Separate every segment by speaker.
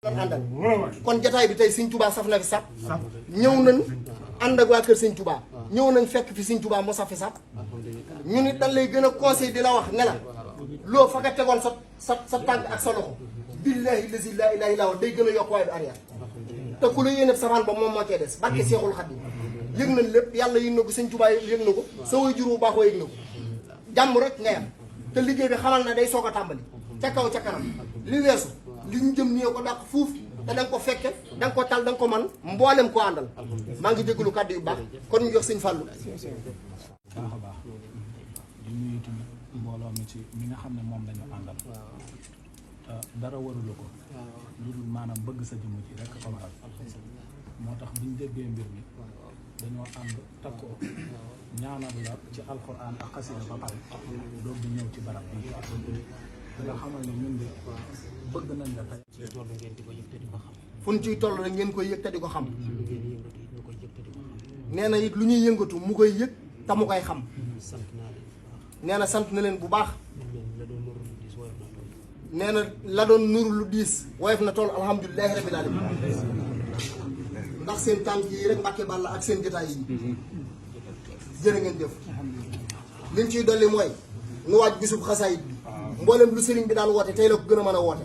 Speaker 1: àndal kon jataay bi tey sëñ Touba saf na fi sap ñëw nañ ànd ak waa kër sëñ Touba ñëw nañ fekk fi sëñ Touba moo saf fi sap ñu nit dañ lay gën a conseil di la wax ne la loo fa nga tegoon sa tànk ak sa loxo billahi lazi la ilaha illa day gën a yokk waaye du arrière te ku la yéene saraan ba moom moo cee des barke Seexul Xadiim yëg nañ lépp yàlla yëg na ko sëñ Touba yëg na ko sa way jur bu baax wa yëg na ko jàmm rek nga yam te liggéey bi xamal na day soog a tàmbali ca kaw ca kanam li weesu li ñu jëm nii ko dàq fuuf te da nga ko fekke da nga ko tal da nga ko man mboolem ko àndal maa ngi jégalu kàddu yu baax kon ñu jox sëñ Fallou.
Speaker 2: baax a baax di nuyu tamit mbooloo mi ci mi nga xam ne moom lañu àndal dara warulu ko lu dul maanaam bëgg sa jëmm ji rek ko waral moo tax biñ déggee mbir mi dañoo ànd takkoo ñaanal la ci alxuraan ak xasida ba pare doog di ñëw ci barab bi nga xamal ne ñun de bëgg nañ la tey
Speaker 1: fu ñu ciy toll rek ngeen koy yëg te di ko xam nee na it lu ñuy yëngatu mu koy yëg te mu koy xam nee na sant na leen bu baax nee na la doon nuru lu diis woyof na toll alhamdulilahi rabbil alamin ndax seen tànk yi rek Mbàkke Bàlla ak seen jotaay yi jërë ngeen jëf liñ ciy dolli mooy nu waaj bisub xasaayit bi mboolem lu sëriñ bi daan woote tey la ko gën a mën a woote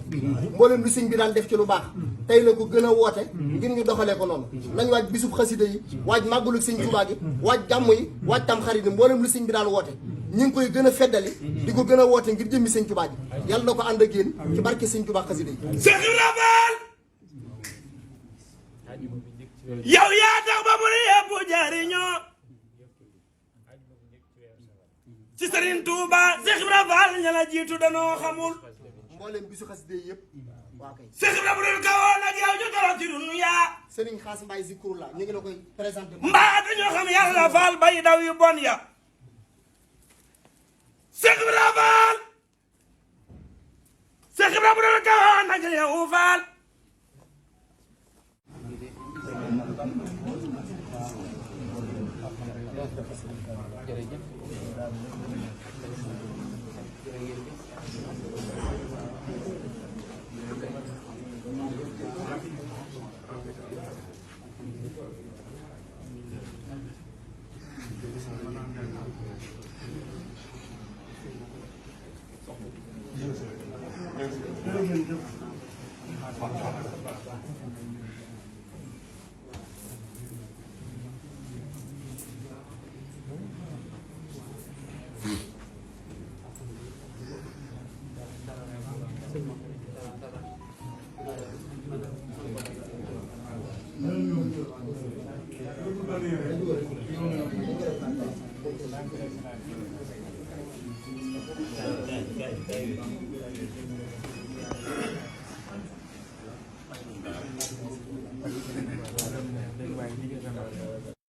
Speaker 1: mboolem lu sëriñ bi daan def ci lu baax tey la ko gën a woote ngir ñu doxalee ko noonu nañ waaj bisub xasida yi waaj màggalu sëriñ Tuubaa gi waaj gàmm yi waaj tam xarit yi mboolem lu sëriñ bi daan woote ñu ngi koy gën a feddali di ko gën a woote ngir jëmmi sëriñ Tuubaa ji yàlla na ko ànd ak yéen ci barke sëriñ Tuubaa xasida yi
Speaker 3: Cheikh Ibra Fall yow yaa tax ba mu yëpp jariñoo ci Serigne Touba Cheikh Ibra Fall ña la jiitu danoo xamul
Speaker 1: mboolem bisu xasida yi yëpp waa kay
Speaker 3: Cheikh Ibra bu dul kawoon nag yow ñu toro ci dunya
Speaker 1: sëriñ Xaas Mbaay Zikrullah ñu ngi la koy présenté
Speaker 3: mbaa dañoo xam yàlla Fall bay daw yu bon ya Cheikh Ibra Fall Cheikh Ibra bu dul kawoon nag yow Fall